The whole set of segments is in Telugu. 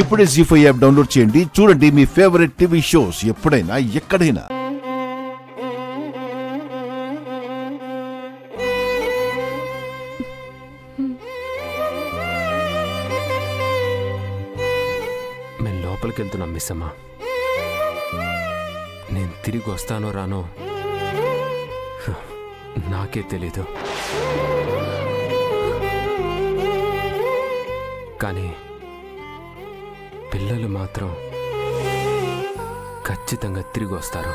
ఇప్పుడే జీ5 యాప్ డౌన్లోడ్ చేయండి. చూడండి మీ ఫేవరెట్ టీవీ షోస్ ఎప్పుడైనా ఎక్కడైనా. మేము లోపలికి వెళ్తున్నాం మిస్ అమ్మా. నేను తిరిగి వస్తానో రానో నాకే తెలీదు. కానీ పిల్లలు మాత్రం ఖచ్చితంగా తిరిగి వస్తారు.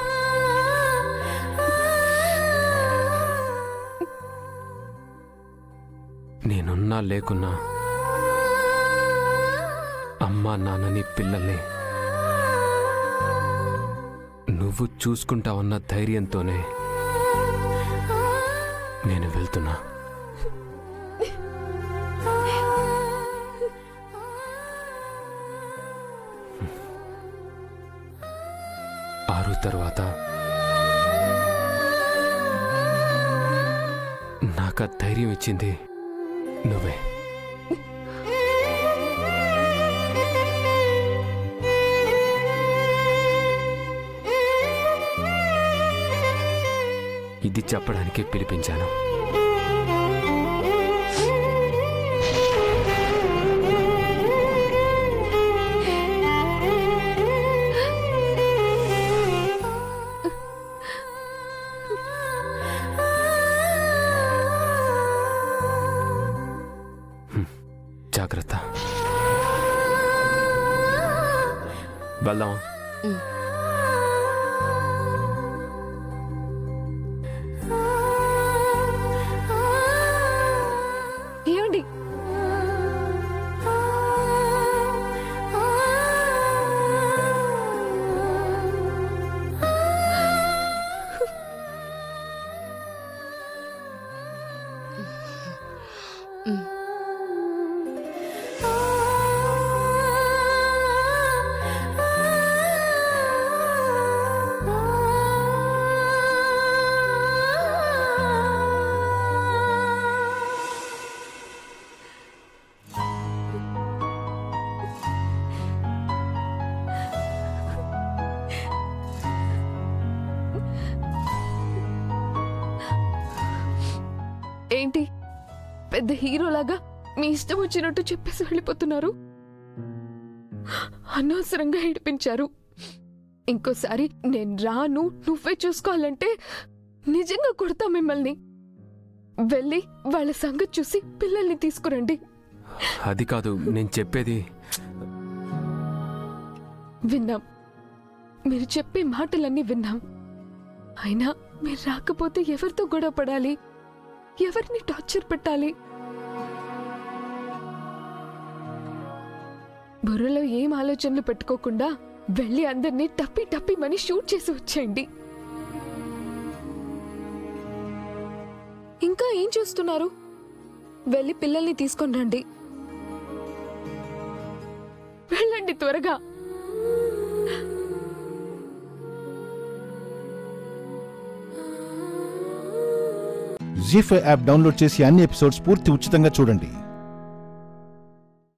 నేనున్నా లేకున్నా అమ్మా నాన్నని పిల్లల్ని నువ్వు చూసుకుంటావన్న ధైర్యంతోనే నేను వెళ్తున్నా. ఆరు తర్వాత నాకు ఆ ధైర్యం ఇచ్చింది నువ్వే. ఇది చెప్పడానికే పిలిపించాను. జాగ్రత్త. వెళ్దాం. ఏమండి, ఏంటి పెద్ద హీరోలాగా మీ ఇష్టం వచ్చినట్టు చెప్పేసి వెళ్ళిపోతున్నారు? అనవసరంగా ఏడిపించారు. ఇంకోసారి నేను రాను, నువ్వే చూసుకోవాలంటే నిజంగా కొడతా మిమ్మల్ని. వెళ్ళి వాళ్ళ సంగతి చూసి పిల్లల్ని తీసుకురండి. అది కాదు నేను చెప్పేది. విన్నాం, మీరు చెప్పే మాటలన్నీ విన్నాం. అయినా మీరు రాకపోతే ఎవరితో గొడవ పడాలి, ఎవరిని టార్చర్ పెట్టాలి? బుర్రలో ఏం ఆలోచనలు పెట్టుకోకుండా వెళ్ళి అందరినీ టప్పి టప్పి మని షూట్ చేసి వచ్చేయండి. ఇంకా ఏం చూస్తున్నారు? వెళ్ళి పిల్లల్ని తీసుకొని రండి. వెళ్ళండి త్వరగా. జీ5 యాప్ డౌన్లోడ్ చేసి అన్ని ఎపిసోడ్స్ పూర్తి ఉచితంగా చూడండి.